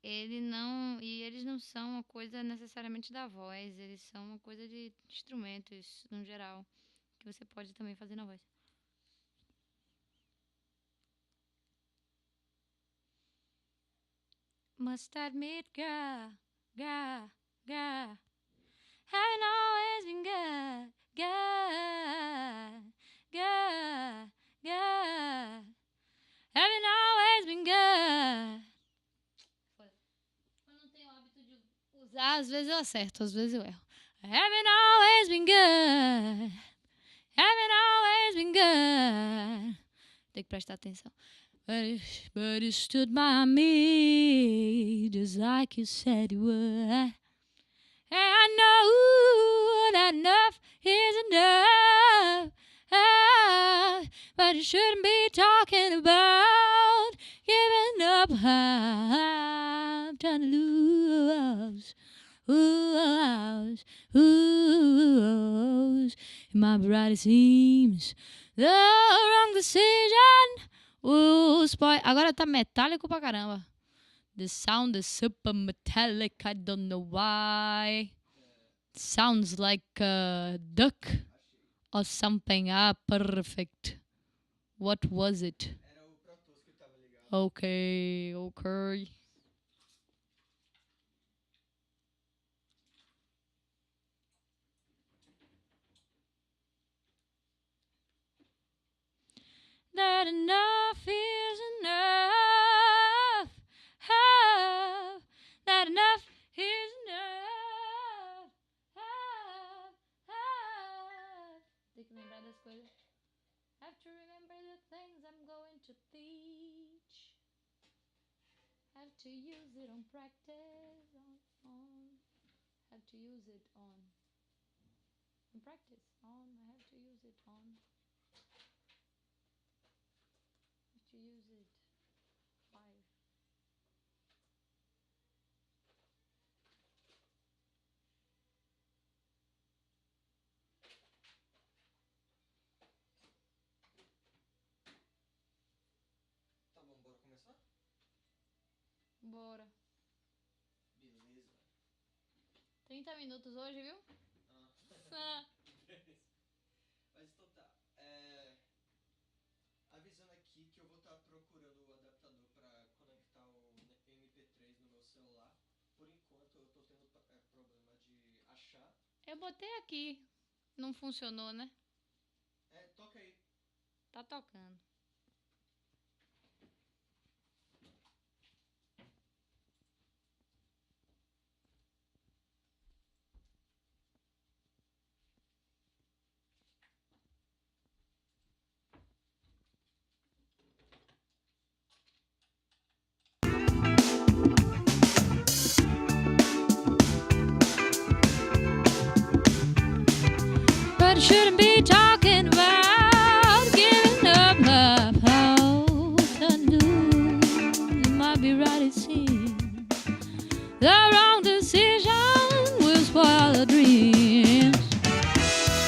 ele não. E eles não são uma coisa necessariamente da voz, eles são uma coisa de instrumentos, no geral, que você pode também fazer na voz. Must admit, girl, girl, girl, haven't always been good, good, good, good, haven't always been good. Eu não tenho o hábito de usar, às vezes eu acerto, às vezes eu erro. Haven't always been good, haven't always been good. Tem que prestar atenção. But you stood by me just like you said you would. And I know that enough is enough. But you shouldn't be talking about giving up. I'm trying to lose. My bride, it seems the wrong decision. Agora tá metálico pra caramba. The sound is super metallic. I don't know why. Sounds like a duck or something. Ah, perfect. What was it? Era o Pro Tools que tava ligado. Okay. That enough is enough. Oh, that enough is enough. Tem que lembrar das coisas. Have to remember the things I'm going to teach. Have to use it on practice. Have to use it on practice. I have to use it on. Have to use it. 5. Tá bom, bora começar? Bora. Beleza. 30 minutos hoje, viu? Beleza. Mas então tá. Avisando aqui que eu vou estar procurando o adaptador para conectar o MP3 no meu celular. Por enquanto eu tô tendo problema de achar. Eu botei aqui. Não funcionou, né? Toca aí. Tá tocando. But you shouldn't be talking about giving up. You might be right, it seems. The wrong decision will spoil the dreams.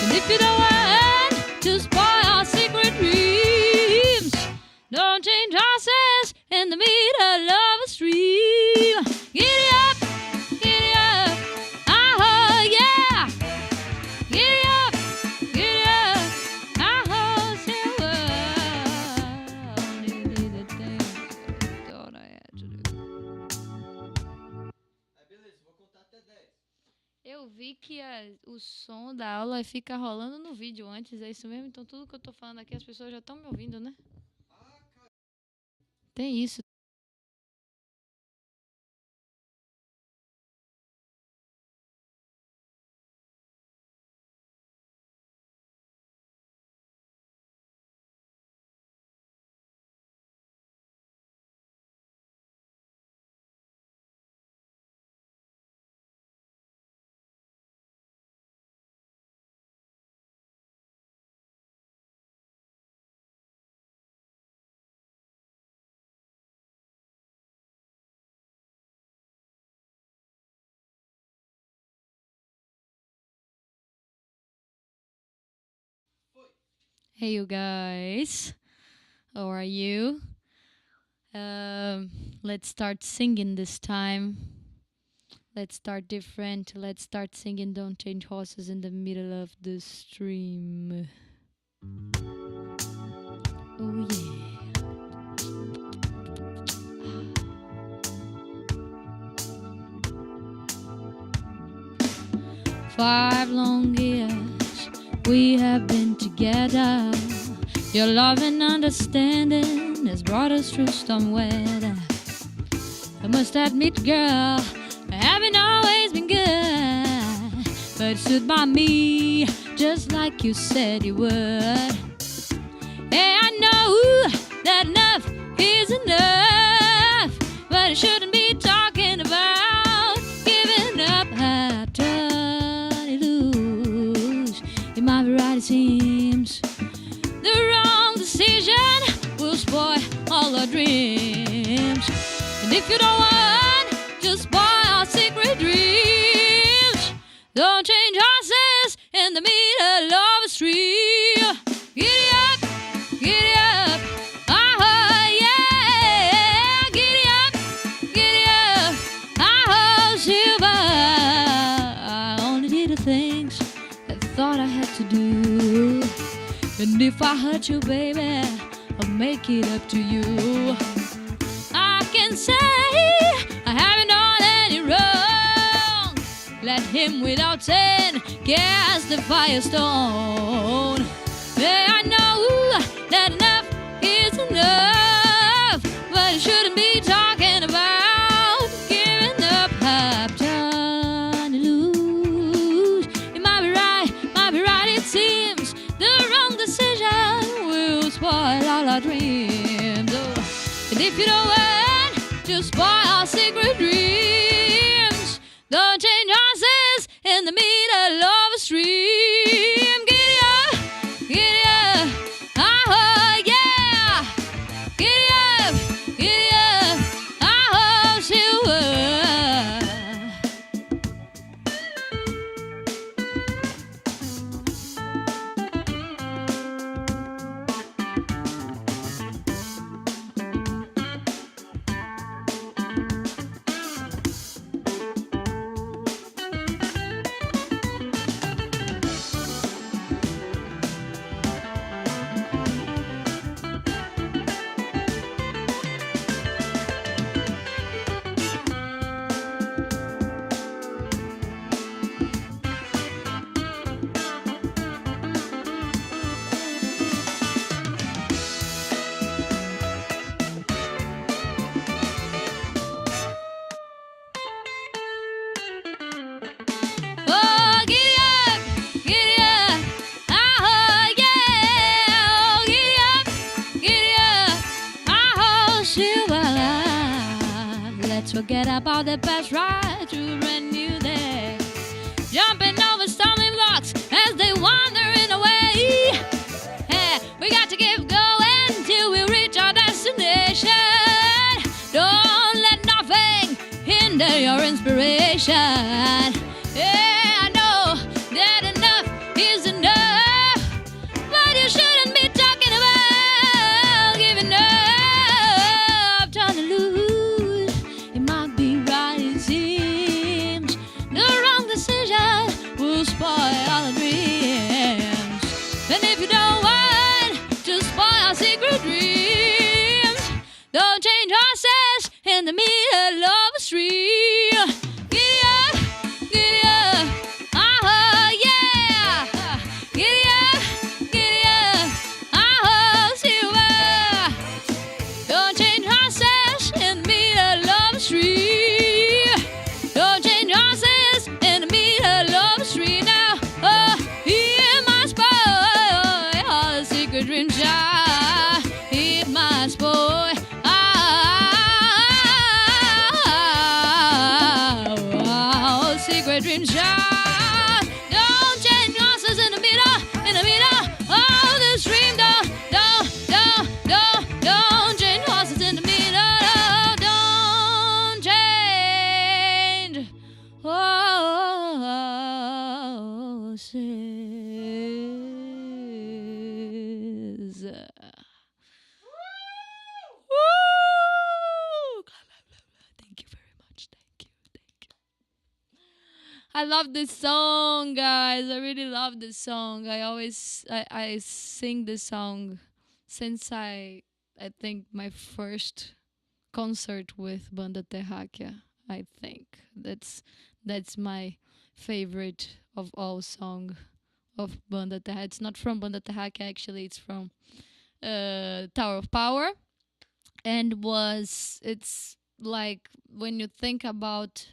And if you don't want to spoil our secret dreams, don't change horses in the middle of a stream. Giddy up, oh yeah. Giddy up, oh silver. Did the things I thought I had to do. Beleza, vou contar até 10. Eu vi que o som da aula fica rolando no vídeo antes, é isso mesmo? Então tudo que eu tô falando aqui as pessoas já estão me ouvindo, né? Ah, cara. Tem isso. Foi. Hey you guys, how are you? Let's start singing this time. Let's start different. Let's start singing Don't Change Horses in the middle of the stream. Oh yeah. 5 long years we have been together. Your love and understanding has brought us through storm weather. I must admit, girl, I haven't always been good, but it stood by me just like you said you would. Hey, I know that enough is enough, but I shouldn't be talking about giving up after you lose. It might be right, it seems. The wrong decision will spoil all our dreams. And if you don't want to spoil our secret dreams, don't change horses in the middle of a stream. Giddy up, oh yeah. Giddy up, oh Silver. I only did the things I thought I had to do. And if I hurt you, baby, I'll make it up to you. I can say I haven't done any wrong. Let him without sin cast the firestone. Yeah, I know that enough is enough, but I shouldn't be talking about giving up half time to lose. It might be right, it seems. The wrong decision will spoil all our dreams. Oh, and if you don't want to spoil our secret dreams, don't change horses in the middle of a stream. Giddy up, oh yeah. Giddy up, oh Silver. Oh, giddy up, oh yeah. Oh, giddy up, oh Silver. Let's forget about the past, right to a brand new day. Jumping over stormy blocks as they wandering away. Yeah, we got to keep going till we reach our destination. Don't let nothing hinder your inspiration. Yeah, I know that enough is enough, but you shouldn't be talking about giving up, trying to lose. It might be right, it seems. The wrong decision will spoil all the dreams. And if you don't want to spoil our secret dreams, don't change horses in the middle of a stream. Giddy up, oh yeah. Giddy up, oh Silver. Don't change horses in the middle of the street. Don't change horses in the middle of the street now. Oh, he must spoil all the secret dreams. It must spoil. Secret dreams, don't change horses in the middle of the stream. Don't change horses in the middle. Don't change horses. I love this song, guys. I really love this song. I sing this song since I think my first concert with Banda Terráquea. I think that's my favorite of all song of Banda Terráquea. It's not from Banda Terráquea actually. It's from Tower of Power, and was it's like when you think about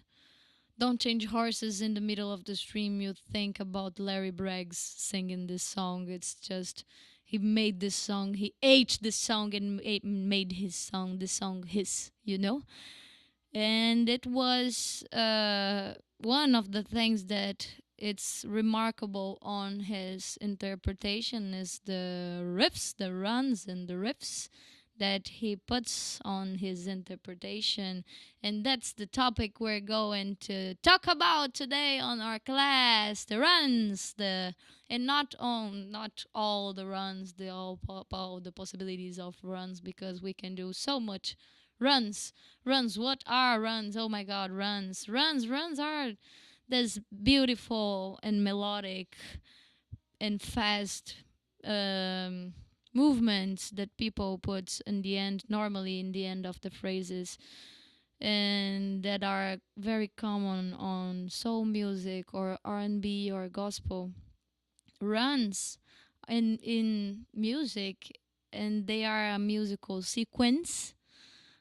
Don't Change Horses in the Middle of the Stream, you think about Larry Braggs singing this song. It's just, he made this song, he ate this song and made this song his, you know? And it was one of the things that it's remarkable on his interpretation is the riffs, the runs and the riffs that he puts on his interpretation. And that's the topic we're going to talk about today on our class, the runs, the and not all the runs, all the possibilities of runs, because we can do so much runs. Runs, what are runs? Oh my god, runs are this beautiful and melodic and fast um, movements that people put in the end, normally in the end of the phrases, and that are very common on soul music or R&B or gospel. Runs in music, and they are a musical sequence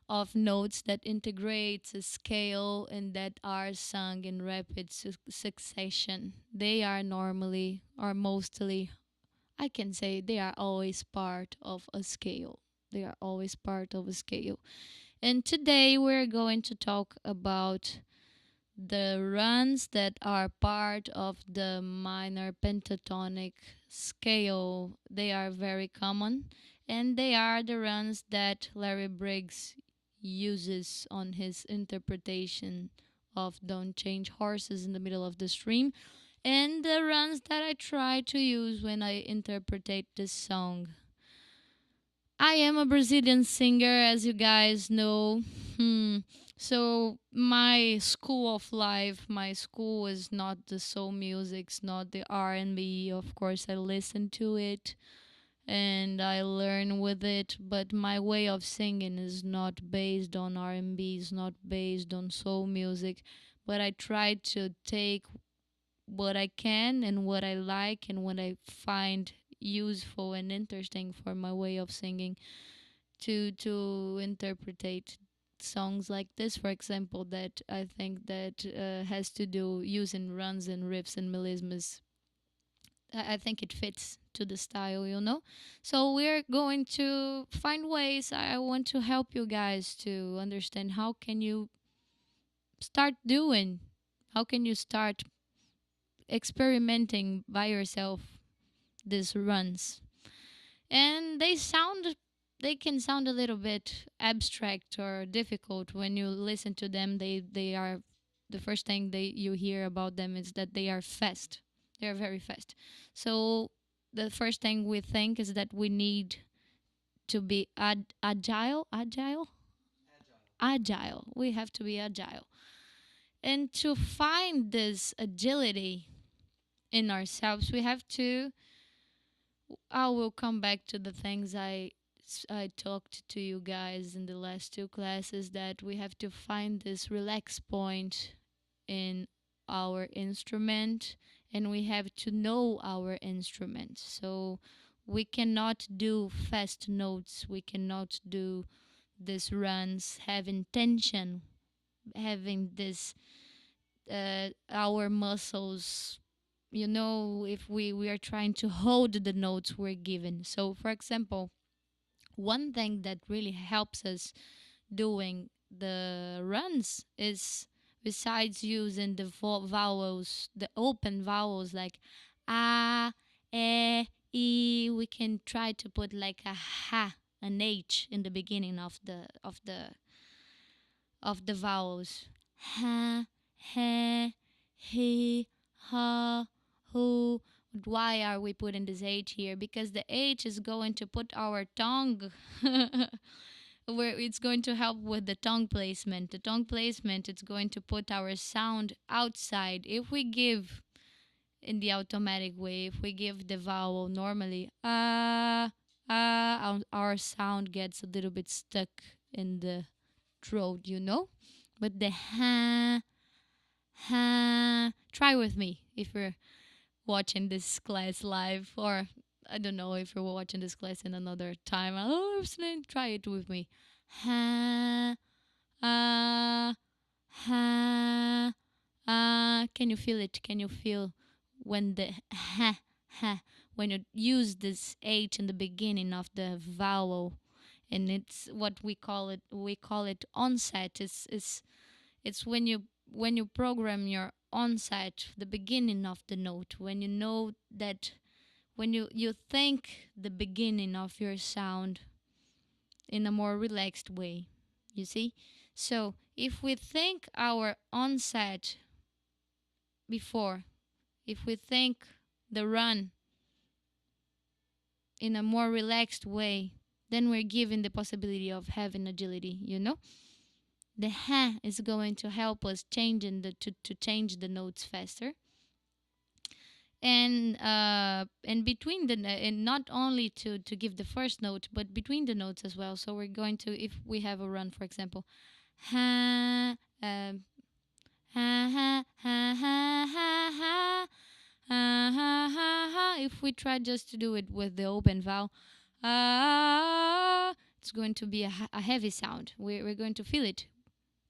of notes that integrates a scale and that are sung in rapid succession. They are normally or mostly, I can say, they are always part of a scale. They are always part of a scale. And today we're going to talk about the runs that are part of the minor pentatonic scale. They are very common, and they are the runs that Larry Briggs uses on his interpretation of Don't Change Horses in the Middle of the Stream, and the runs that I try to use when I interpret this song. I am a Brazilian singer, as you guys know. So my school of life, my school is not the soul music, it's not the R&B. Of course, I listen to it and I learn with it, but my way of singing is not based on R&B, it's not based on soul music. But I try to take what I can and what I like and what I find useful and interesting for my way of singing to interpret songs like this, for example, that I think that has to do using runs and riffs and melismas. I think it fits to the style, you know. So we're going to find ways. I want to help you guys to understand how can you start doing, how can you start experimenting by yourself these runs. And they can sound a little bit abstract or difficult when you listen to them. They are the first thing you hear about them is that they are fast. They are very fast. So the first thing we think is that we need to be agile. We have to be agile. And to find this agility in ourselves, we have to. I will come back to the things I talked to you guys in the last two classes, that we have to find this relax point in our instrument, and we have to know our instrument. So we cannot do fast notes, we cannot do these runs having tension, having this our muscles, you know, if we are trying to hold the notes we're given. So for example, one thing that really helps us doing the runs is, besides using the vowels, the open vowels like a, e, we can try to put like a ha, an h in the beginning of the vowels. Ha, he, he, ha, who. Why are we putting this H here? Because the H is going to put our tongue where it's going to help with the tongue placement. The tongue placement, it's going to put our sound outside. If we give in the automatic way, if we give the vowel normally, our sound gets a little bit stuck in the throat, you know? But the ha, try with me if you're watching this class live, or I don't know if you're watching this class in another time. Oh, listening, try it with me. Ha, ha, can you feel it? Can you feel when the ha, when you use this H in the beginning of the vowel, and it's what we call it. We call it onset. It's when you program your onset, the beginning of the note. When you know that when you think the beginning of your sound in a more relaxed way. You see? So if we think our onset before, if we think the run in a more relaxed way, then we're given the possibility of having agility, you know? The ha is going to help us to change the notes faster. And between and not only to give the first note, but between the notes as well. So we're going to, if we have a run, for example, ha, ha ha ha ha ha ha ha ha ha ha. If we try just to do it with the open vowel, it's going to be a heavy sound. We're going to feel it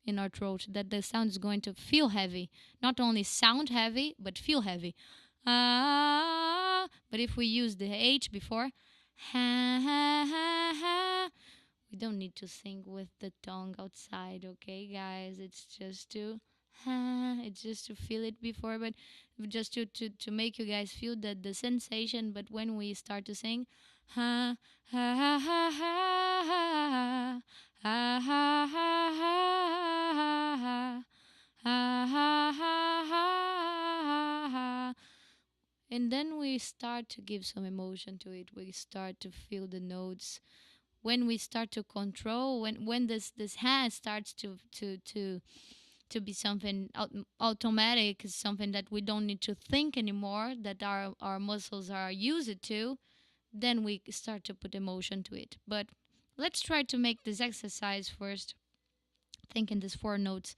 in our throat, that the sound is going to feel heavy, not only sound heavy but feel heavy. But if we use the H before, ha ha ha ha, we don't need to sing with the tongue outside, okay, guys? It's just to it's just to feel it before, but just to make you guys feel that the sensation. But when we start to sing, ha ha ha ha ha ha ha ha ha ha ha, and then we start to give some emotion to it. We start to feel the notes. When we start to control, when this hand starts to be something automatic, something that we don't need to think anymore, that our muscles are used to, then we start to put emotion to it. But let's try to make this exercise first, thinking these four notes.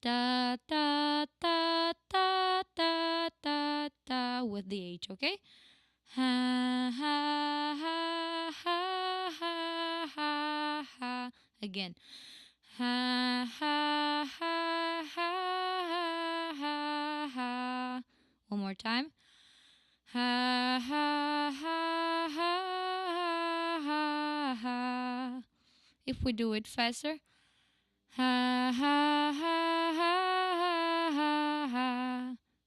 Da da da da da da da with the H, okay? Ha ha ha ha ha ha ha. Again. Ha ha ha ha ha ha. One more time. Ha ha ha ha ha ha. If we do it faster. Ha ha ha ha ha ha.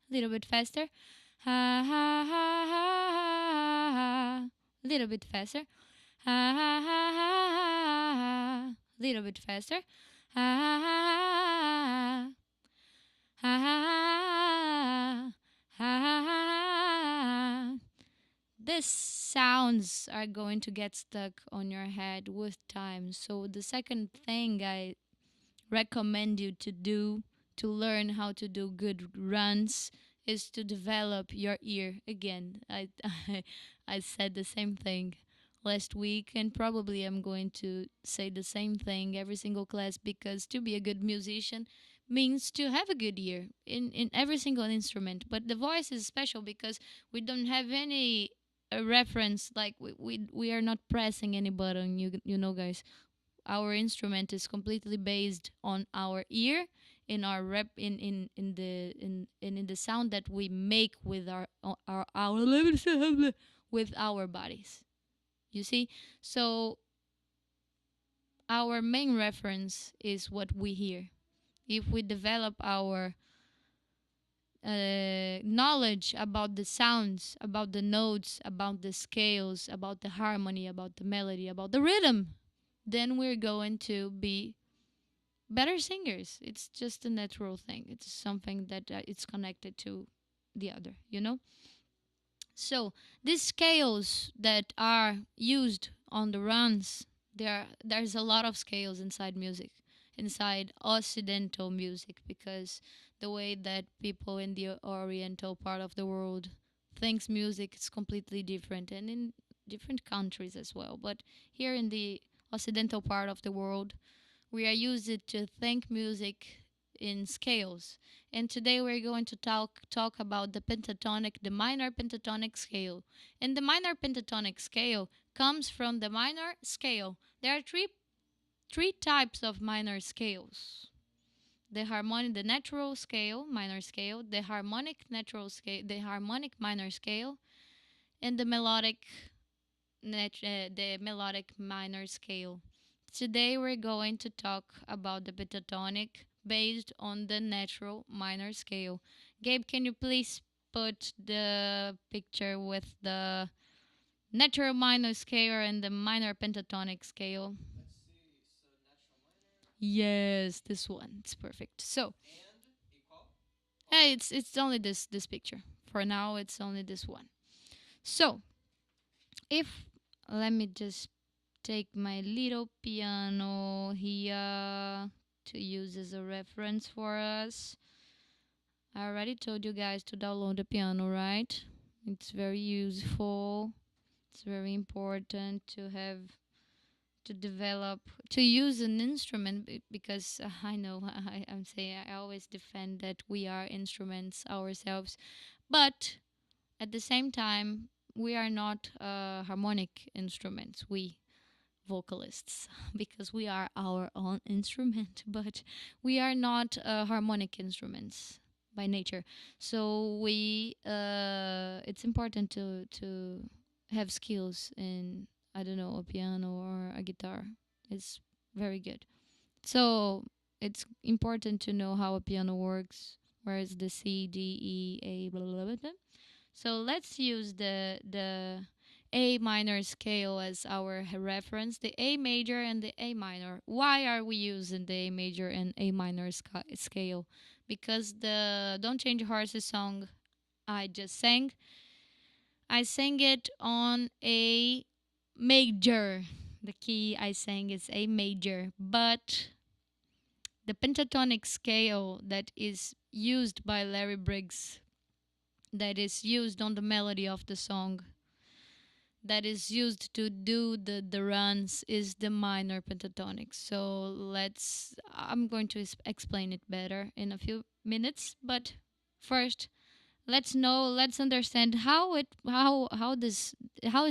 A little bit faster. Ha ha ha ha ha. A little bit faster. Ha ha ha ha ha. A little bit faster. Ha ha ha ha ha ha ha. These sounds are going to get stuck on your head with time. So the second thing I recommend you to do to learn how to do good runs is to develop your ear. Again, I said the same thing last week, and probably I'm going to say the same thing every single class, because to be a good musician means to have a good ear in every single instrument. But the voice is special because we don't have any reference, like we are not pressing any button, you know, guys. Our instrument is completely based on our ear, in our rep in the sound that we make with our with our bodies, you see. So our main reference is what we hear. If we develop our knowledge about the sounds, about the notes, about the scales, about the harmony, about the melody, about the rhythm, then we're going to be better singers. It's just a natural thing. It's something that it's connected to the other, you know? So these scales that are used on the runs, There's a lot of scales inside music, inside Occidental music, because the way that people in the Oriental part of the world thinks music is completely different, and in different countries as well. But here in the Occidental part of the world, we are used to think music in scales. And today we're going to talk about the pentatonic, the minor pentatonic scale. And the minor pentatonic scale comes from the minor scale. There are three types of minor scales. The natural scale, minor scale, the harmonic natural scale, the harmonic minor scale, and the melodic minor scale. Today we're going to talk about the pentatonic based on the natural minor scale. Gabe, can you please put the picture with the natural minor scale and the minor pentatonic scale? Let's see. So natural minor Yes, this one. It's perfect. So, and equal. hey, it's only this picture. For now, it's only this one. So, if let me just take my little piano here to use as a reference for us. I already told you guys to download the piano, right? It's very useful. It's very important to have to develop to use an instrument because I know I'm saying I always defend that we are instruments ourselves, but at the same time we are not harmonic instruments. We vocalists because we are our own instrument, but we are not harmonic instruments by nature. So we it's important to have skills in, I don't know, a piano or a guitar. It's very good. So it's important to know how a piano works. Where is the C, D, E, A, blah blah blah. Blah. So let's use the A minor scale as our reference, the A major and the A minor. Why are we using the A major and A minor scale? Because the Don't Change Horses song I just sang, I sang it on A major. The key I sang is A major, but the pentatonic scale that is used by Larry Briggs, that is used on the melody of the song, that is used to do the runs, is the minor pentatonic. So I'm going to explain it better in a few minutes, but first let's understand how is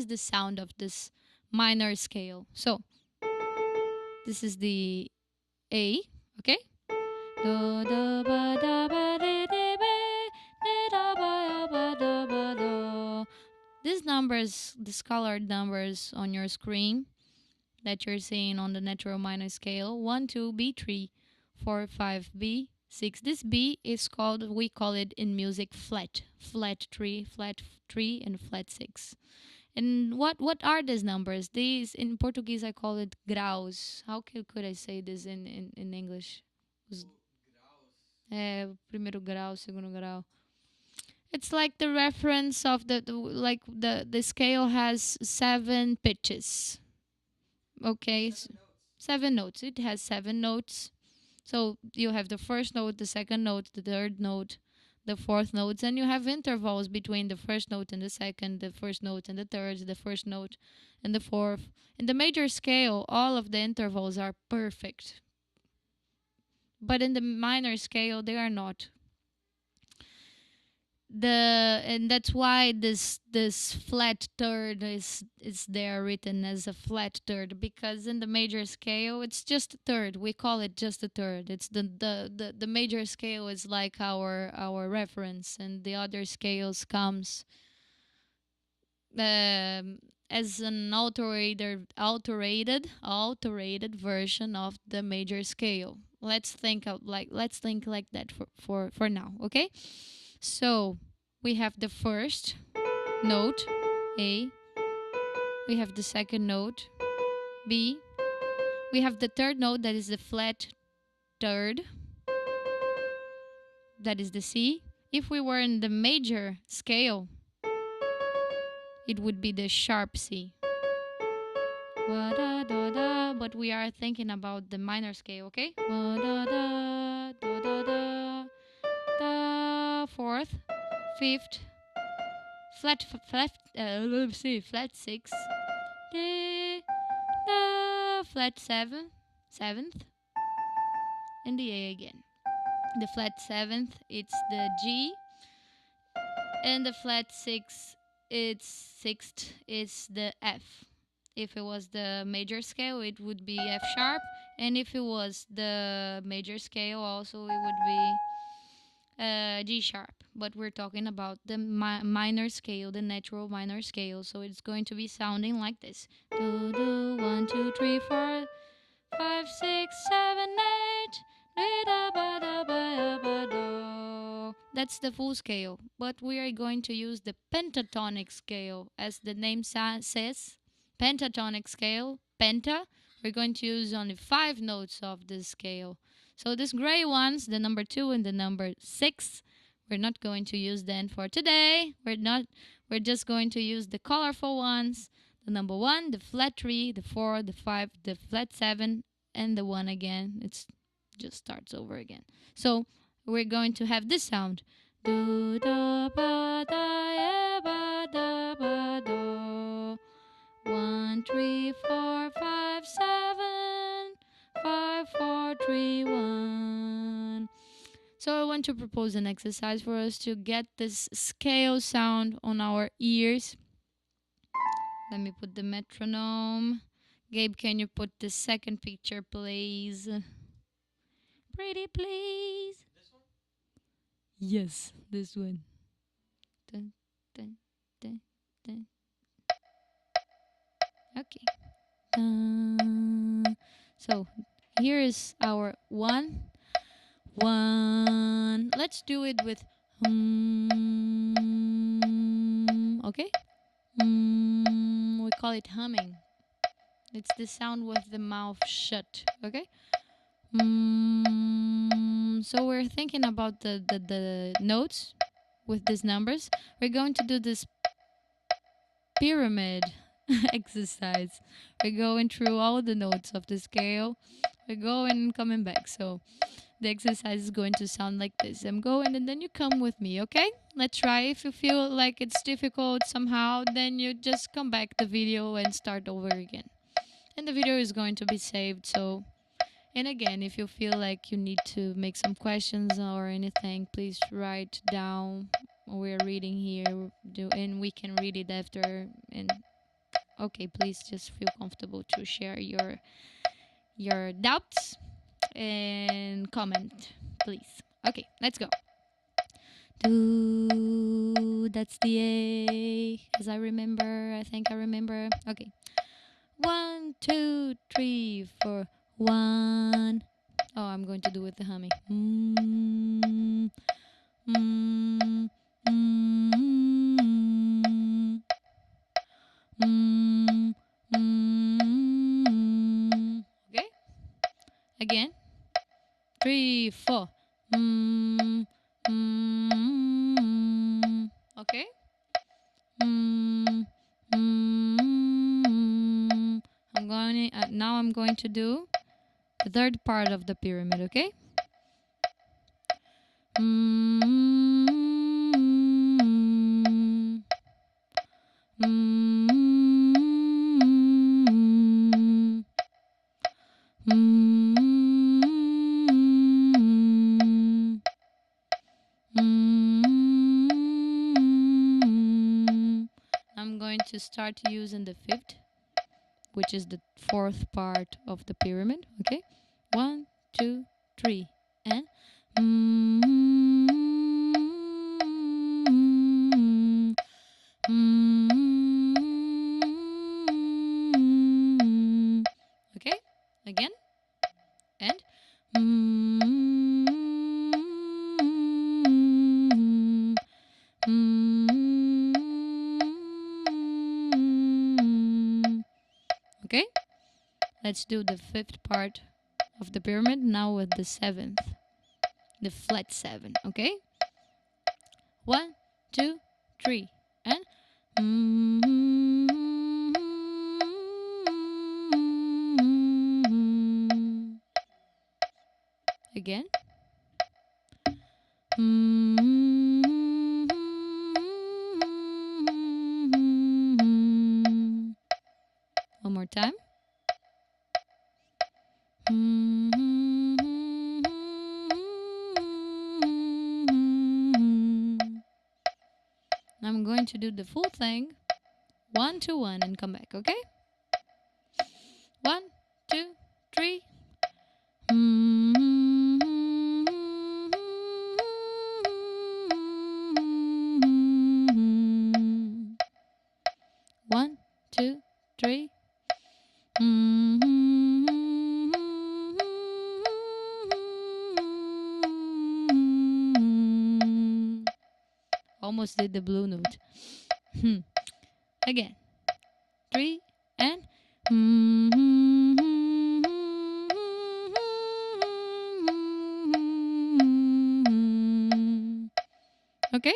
the sound of this minor scale. So this is the A, okay? Do, do, ba, da, ba, de, de, be, de, da, ba, ya, ba, da, ba, do. These numbers, these colored numbers on your screen that you're seeing on the natural minor scale, 1, 2, B3, 4, 5, B6. This B is called, we call it in music flat. Flat 3, flat 3, and flat 6. And what are these numbers? These, in Portuguese, I call it graus. How could I say this in English? Os- Graus. Primeiro grau, segundo grau. It's like the reference of the scale has 7 pitches. Okay, 7 notes. It has 7 notes. So you have the first note, the second note, the third note, the fourth note, and you have intervals between the first note and the second, the first note and the third, the first note and the fourth. In the major scale, all of the intervals are perfect. But in the minor scale, they are not. And that's why this flat third is there written as a flat third, because in the major scale it's just a third. We call it just a third. It's the major scale is like our reference, and the other scales comes as an alterated version of the major scale. Let's think like that for now, okay? So we have the first note, A. We have the second note, B. We have the third note, that is the flat third, that is the C. If we were in the major scale, it would be the sharp C. but we are thinking about the minor scale, okay? Da da da da da da da, fourth, fifth, flat flat six, the flat seventh, and the A again. The flat seventh, it's the G, and the flat sixth, is the F. If it was the major scale, it would be F sharp, and if it was the major scale, also it would be G sharp. But we're talking about the minor scale, the natural minor scale, so it's going to be sounding like this: do do 1 2 3 4 5 6 7 8. That's the full scale, but we are going to use the pentatonic scale. As the name says, pentatonic scale, penta. We're going to use only 5 notes of this scale. So these gray ones, the number 2 and the number 6, we're not going to use them for today. We're just going to use the colorful ones. The number 1, the flat 3, the 4, the 5, the flat 7, and the 1 again. It's just starts over again. So we're going to have this sound. Do da ba da ba da ba do. 1 3 4 5 7 5 4 3 1. So I want to propose an exercise for us to get this scale sound on our ears. Let me put the metronome. Gabe, can you put the second picture, please? Pretty please. This one? Yes, this one. Dun, dun, dun, dun. Okay. So here is our one. Let's do it with okay. We call it humming. It's the sound with the mouth shut. Okay. So we're thinking about the notes with these numbers. We're going to do this pyramid exercise. We're going through all the notes of the scale. We're going and coming back. So the exercise is going to sound like this. I'm going and then you come with me, okay? Let's try. If you feel like it's difficult somehow, then you just come back the video and start over again. And the video is going to be saved, so... And again, if you feel like you need to make some questions or anything, please write down. We're reading here, and we can read it after. And okay, please just feel comfortable to share your doubts and comment, please. Okay, let's go. Do, that's the A, as I remember. I think I remember. Okay. 1 2 3 4 1. Oh, I'm going to do with the humming. Okay. Again. 3 4. Okay. Now I'm going to do the third part of the pyramid, okay? I'm going to start using the fifth, which is the fourth part of the pyramid, okay? 1 2 3 and okay, again, and okay. Let's do the fifth part of the pyramid now with the seventh, the flat 7, okay? 1 2 3 and again. One more time. I'm going to do the full thing, 1 2 1, and come back, okay? 1 2 3. One, two, three. Almost did the blue note. Again. 3 and. Okay,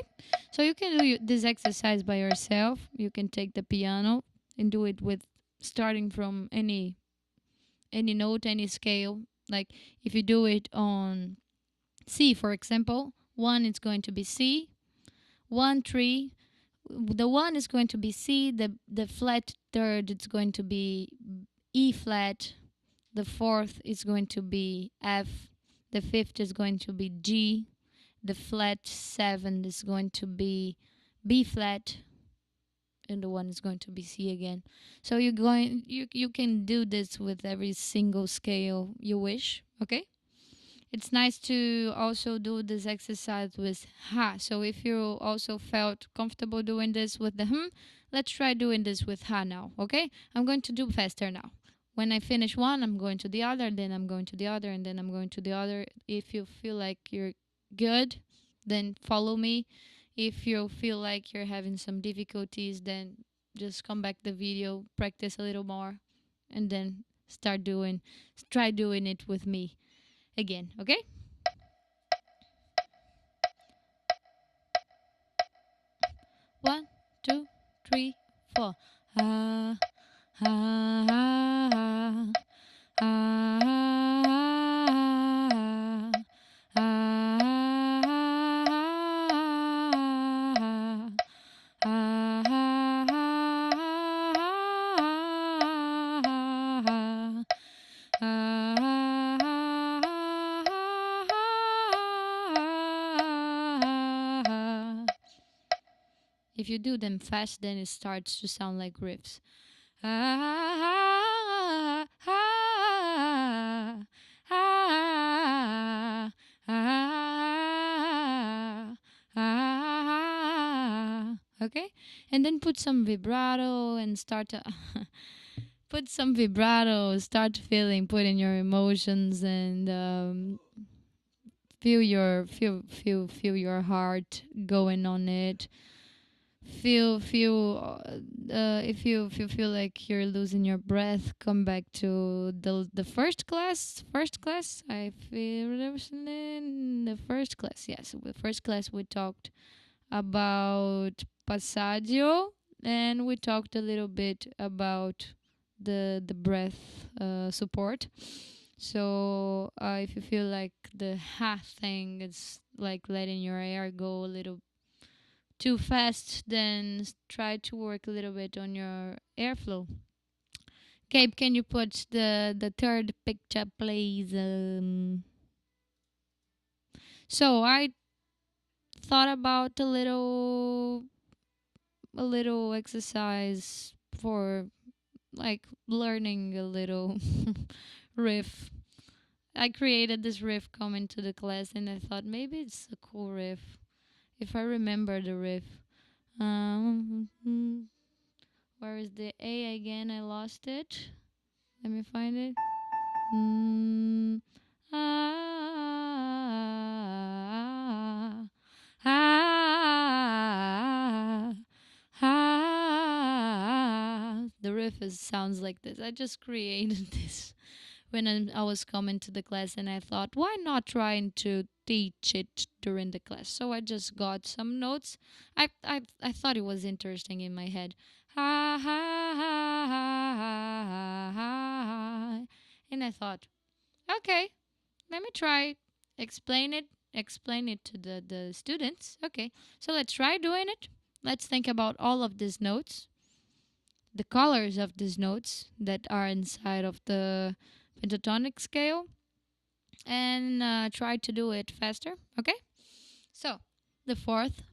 so you can do this exercise by yourself. You can take the piano and do it with starting from any note, any scale. Like if you do it on C, for example, 1 is going to be C, 1 3. The 1 is going to be C. The flat third is going to be E flat. The fourth is going to be F. The fifth is going to be G. The flat 7 is going to be B flat, and the 1 is going to be C again. So you can do this with every single scale you wish, okay? It's nice to also do this exercise with ha. So if you also felt comfortable doing this with the let's try doing this with ha now, okay? I'm going to do faster now. When I finish one, I'm going to the other, then I'm going to the other, and then I'm going to the other. If you feel like you're good, then follow me. If you feel like you're having some difficulties, then just come back the video, practice a little more, and then try doing it with me again, okay? One, two, three, four. Ah, ah, ah, ah, ah, If you do them fast, then it starts to sound like riffs. Okay? And then put some vibrato and start to put some vibrato, start feeling, put in your emotions and feel your heart going on it. Feel if you feel like you're losing your breath, come back to the first class. I feel in the first class. Yes, the first class we talked about passaggio, and we talked a little bit about the breath support. So if you feel like the ha thing is like letting your air go a little too fast, then try to work a little bit on your airflow. Gabe, can you put the third picture, please? So I thought about a little exercise for like learning a little riff. I created this riff coming to the class, and I thought maybe it's a cool riff if I remember the riff. Um, Where is the A again? I lost it. Let me find it. Ah, ah, The riff sounds like this. I just created this when I was coming to the class, and I thought, why not trying to teach it during the class? So I just got some notes. I thought it was interesting in my head. Ha ha ha ha ha ha ha. And I thought, okay, let me try explain it. Explain it to the students. Okay, so let's try doing it. Let's think about all of these notes, the colors of these notes that are inside of the pentatonic scale, and try to do it faster. Okay, so the fourth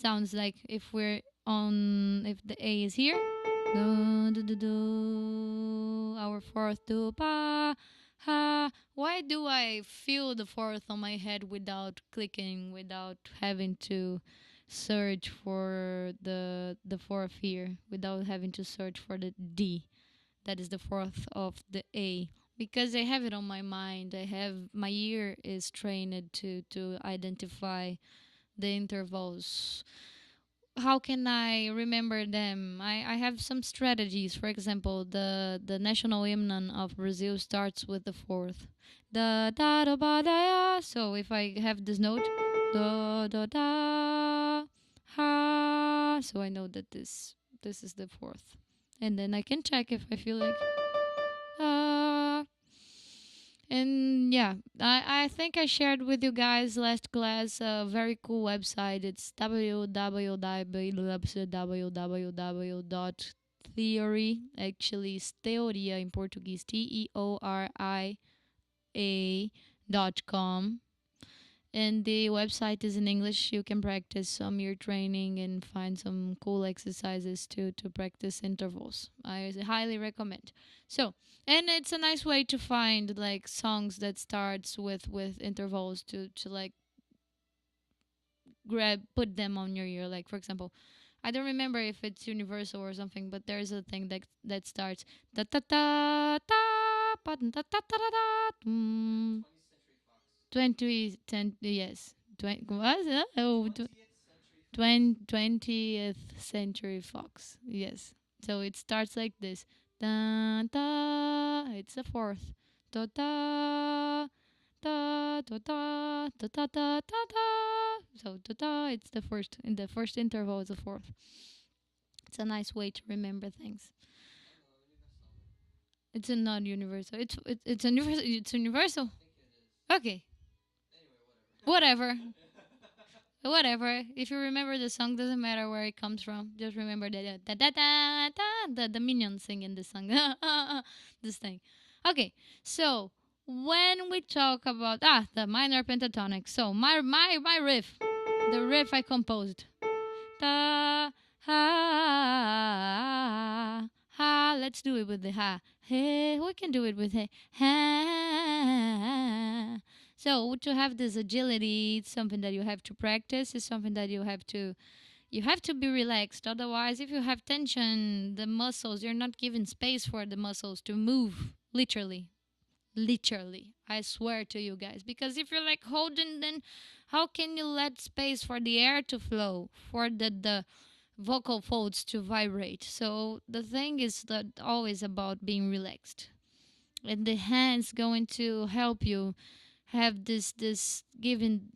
sounds like if we're on, if the A is here, do, do, do, do, our fourth do, ba, ha. Why do I feel the fourth on my head without clicking, without having to search for the fourth here, without having to search for the D? That is the fourth of the A. Because I have it on my mind. I have my ear is trained to identify the intervals. How can I remember them? I have some strategies. For example, the national hymn of Brazil starts with the fourth. Da da da ba da ya. So if I have this note, da da da ha. So I know that this is the fourth. And then I can check if I feel like and yeah, I think I shared with you guys last class a very cool website. It's www.theory. Actually, it's teoria in Portuguese, teoria.com. And the website is in English. You can practice some ear training and find some cool exercises to practice intervals. I highly recommend. So, and it's a nice way to find like songs that starts with intervals to like grab, put them on your ear. Like for example, I don't remember if it's universal or something, but there's a thing that starts da da da da da da da da da. 20, 10, yes. 20, was it? Oh, 20th Century Fox. Yes. So it starts like this. Da, da, it's the fourth. Da, da, da, da, da, da, da, da, da, da. So da, da, it's the first. In the first interval is the fourth. It's a nice way to remember things. It's a non-universal. It's a universal. It's universal. Okay. Whatever. Whatever. If you remember the song, doesn't matter where it comes from. Just remember that da da da da the minions singing this song. This thing. Okay, so when we talk about the minor pentatonic, so my riff, the riff I composed. Da ha ha. Let's do it with the ha. Hey, we can do it with hey ha. So to have this agility, it's something that you have to practice. It's something that you have to be relaxed. Otherwise, if you have tension, the muscles, you're not giving space for the muscles to move. Literally, I swear to you guys. Because if you're like holding, then how can you let space for the air to flow, for the vocal folds to vibrate? So the thing is that always about being relaxed, and the hands going to help you have this giving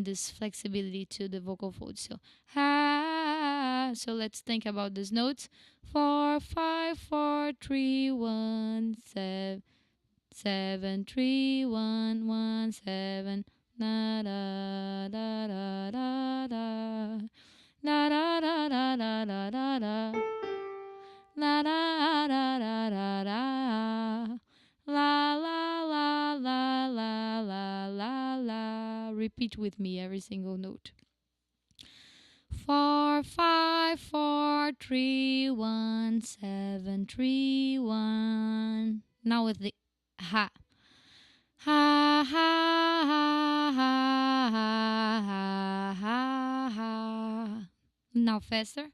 this flexibility to the vocal folds. So ha. So let's think about these notes. 4 5 4 3 1 7 7 3 1 1 7 da da da da da da da da da da da da da da la da da da da da la la la la la la la la. Repeat with me every single note. 4 5 4 3 1 7 3 1. Now with the ha. Ha ha ha ha ha ha ha ha. Now faster.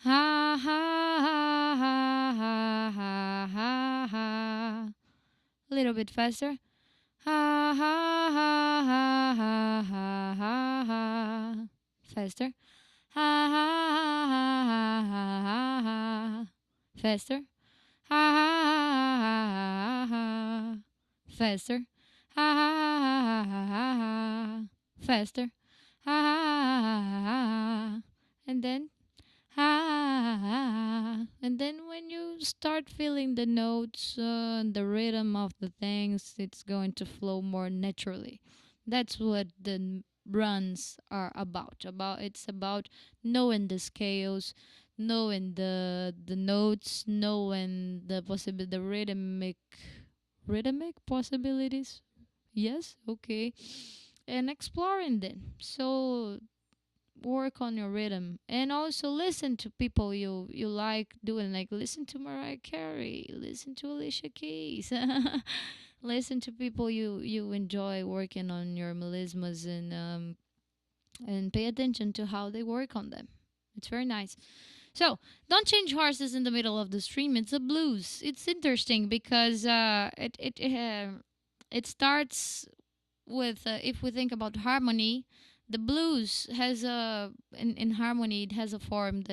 Ha ha ha ha ha ha ha ha. A little bit faster. Ha ha ha ha ha ha ha ha. Faster. Ha ha ha ha ha ha ha. Faster. Ha ha ha ha ha ha. Faster. Ha ha ha ha ha ha. Faster. Ha ha ha ha ha. And then and then when you start feeling the notes, the rhythm of the things, it's going to flow more naturally. That's what the runs are about. It's about knowing the scales, knowing the notes, knowing the rhythmic possibilities. Yes, okay, and exploring them. So work on your rhythm and also listen to people you like doing, like listen to Mariah Carey, listen to Alicia Keys. Listen to people you enjoy working on your melismas, and pay attention to how they work on them. It's very nice. So don't change horses in the middle of the stream. It's a blues. It's interesting because it starts with, if we think about harmony, the blues has a in harmony, it has a form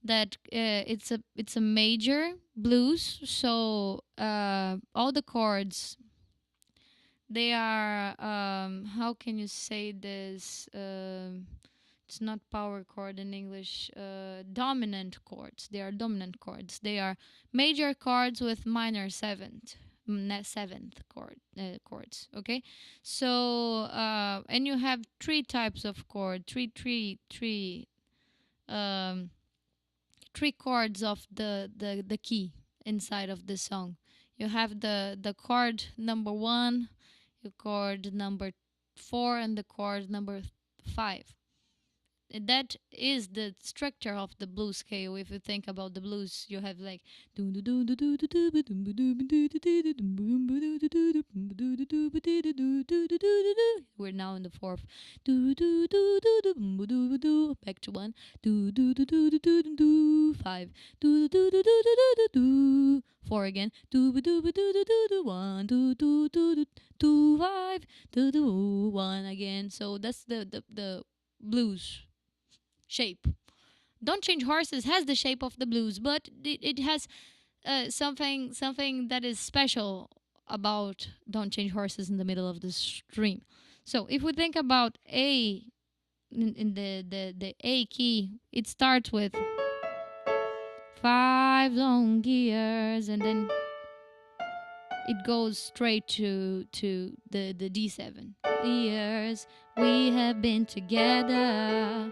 it's a major blues. So all the chords, they are, how can you say this, it's not power chord in English, dominant chords. They are dominant chords. They are major chords with minor seventh chords. Okay, so and you have three types of chord, um, three chords of the key inside of the song. You have the chord number one, the chord number four, and the chord number five. That is the structure of the blues scale. If you think about the blues, you have like we're now in the fourth. Back to one. Five. Four again. One. Five. One again. So that's the blues shape. Don't Change Horses has the shape of the blues, but it has something that is special about Don't Change Horses in the middle of the stream. So if we think about A in the A key, it starts with 5 long years, and then it goes straight to the D7. Years we have been together.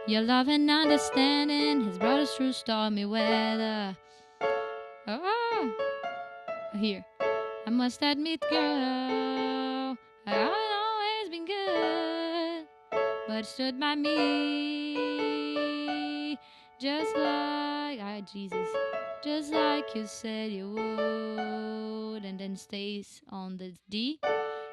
Your love and understanding has brought us through stormy weather. Oh, here. I must admit, girl, I haven't always been good, but stood by me just like Jesus, just like you said you would, and then stays on the D.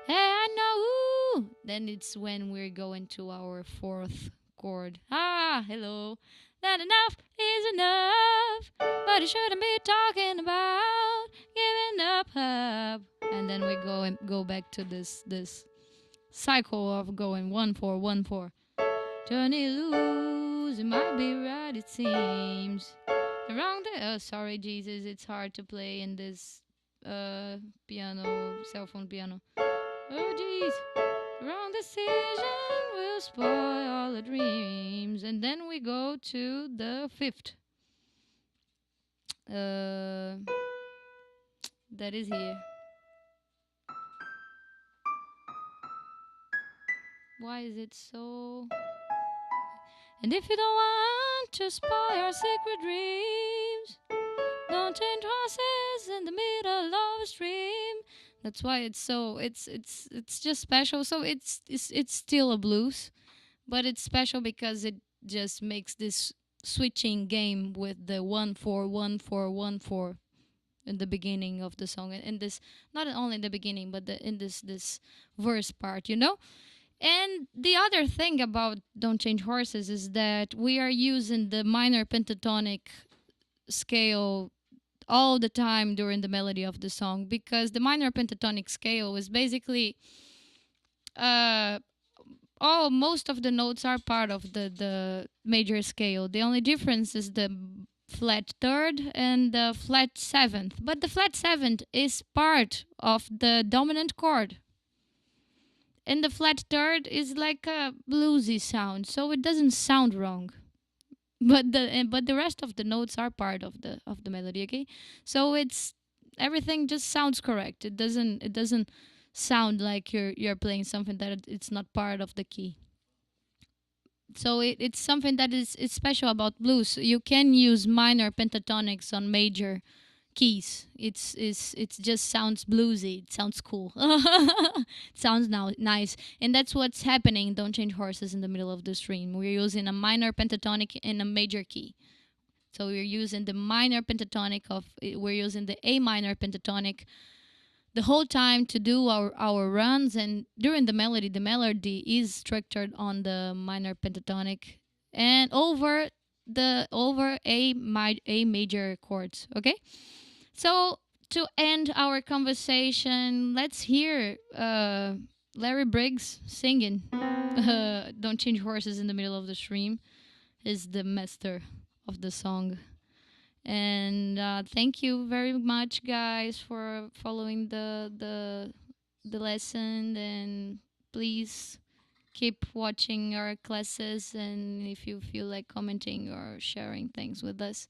Hey, I know. Then it's when we're going to our fourth chord. Hello. That enough is enough, but you shouldn't be talking about giving up. And then we go back to this cycle of going 1-4, 1-4. Turn it loose, it might be right, it seems. The wrong sorry, Jesus, it's hard to play in this piano, cell phone piano. Oh, jeez. Wrong decision will spoil all the dreams. And then we go to the fifth. That is here. Why is it so? And if you don't want to spoil our secret dreams, don't change horses in the middle of a stream. That's why it's so. It's just special. So it's still a blues, but it's special because it just makes this switching game with the 1-4, 1-4, 1-4 in the beginning of the song, and in this, not only in the beginning, but in this verse part, And the other thing about Don't Change Horses is that we are using the minor pentatonic scale all the time during the melody of the song, because the minor pentatonic scale is basically most of the notes are part of the major scale. The only difference is the flat third and the flat seventh, but the flat seventh is part of the dominant chord, and the flat third is like a bluesy sound, so it doesn't sound wrong. But the rest of the notes are part of the melody. Okay, so it's everything just sounds correct. It doesn't sound like you're playing something that it's not part of the key. So it's something that is special about blues. You can use minor pentatonics on major keys. It just sounds bluesy. It sounds cool. It sounds now nice, and that's what's happening. Don't change horses in the middle of the stream. We're using a minor pentatonic in a major key. So we're using the minor pentatonic we're using the A minor pentatonic the whole time to do our runs, and during the melody is structured on the minor pentatonic and over A major chords. Okay, so to end our conversation, let's hear Larry Briggs singing "Don't Change Horses in the Middle of the Stream." Is the master of the song. And thank you very much, guys, for following the lesson. And please keep watching our classes. And if you feel like commenting or sharing things with us,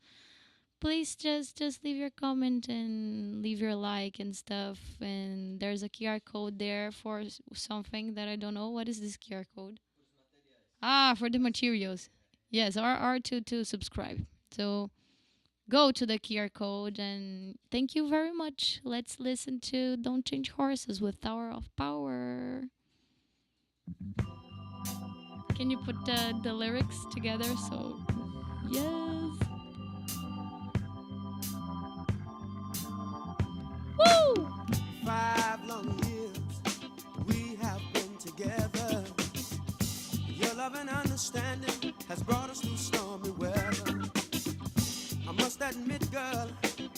please just leave your comment and leave your like and stuff. And there's a QR code there for something that I don't know. What is this QR code? Ah, for the materials. Yes, R to subscribe. So go to the QR code, and thank you very much. Let's listen to Don't Change Horses with Tower of Power. Can you put the lyrics together? So, yes. Woo! 5 long years we have been together. Your love and understanding has brought us through stormy weather. I must admit, girl,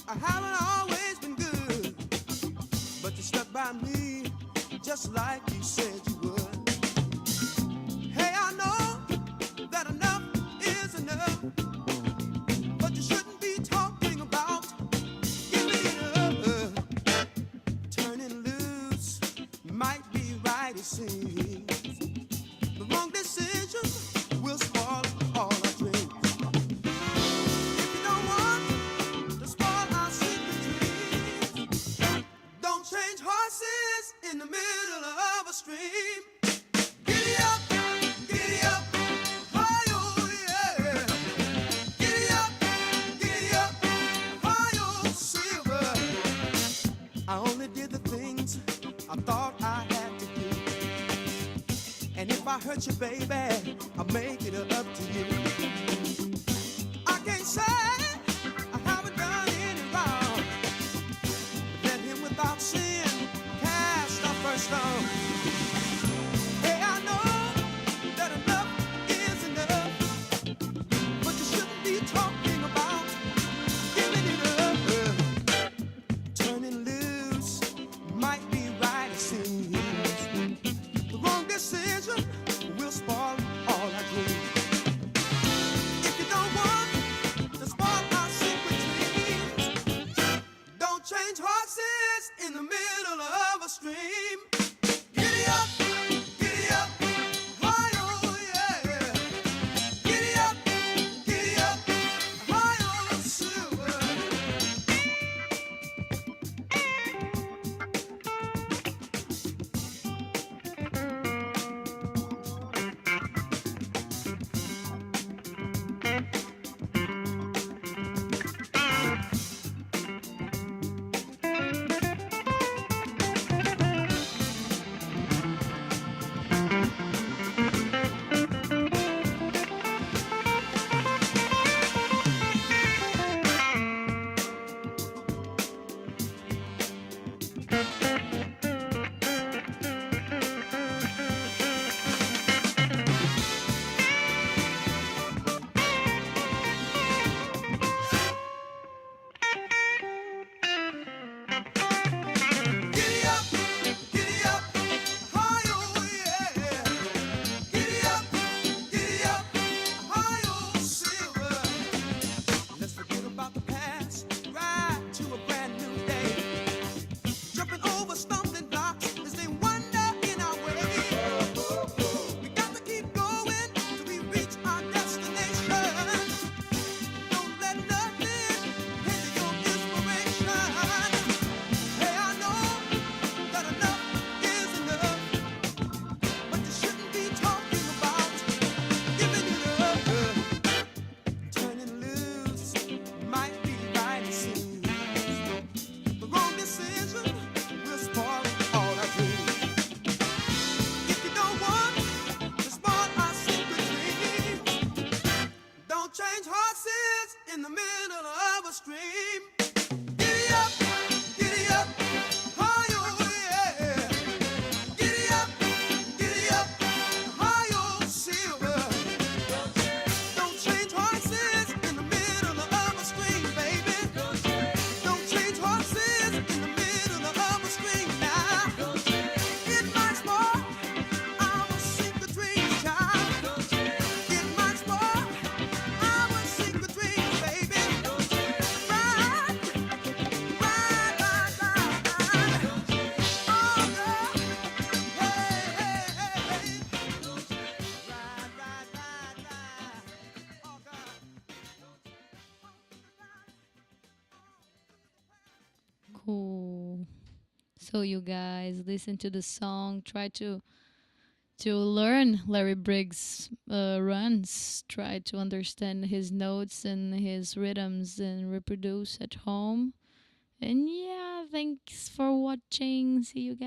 I haven't always been good, but you stuck by me just like you said you would. Hey, I know that enough is enough, but you shouldn't be talking about giving it up. Turning loose might be right, it seems. The wrong decision will spoil all our dreams. If you don't want to spoil our secret dreams, don't change horses in the middle of a stream. Giddy up, hi-yo, yeah. Giddy up, hi-yo, silver. I only did the things I thought I had to do. And if I hurt you, baby, I'll make it up to you. I can't say I haven't done any wrong. Let him without sin cast our first stone. Hey, I know that enough is enough, but you shouldn't be talking about giving it up. Turning loose might be right, it seems. The wrong decision will spoil all our dreams. If you don't want to spoil Cool. So you guys listen to the song, try to learn Larry Briggs' runs, try to understand his notes and his rhythms and reproduce at home. And yeah, thanks for watching. See you guys.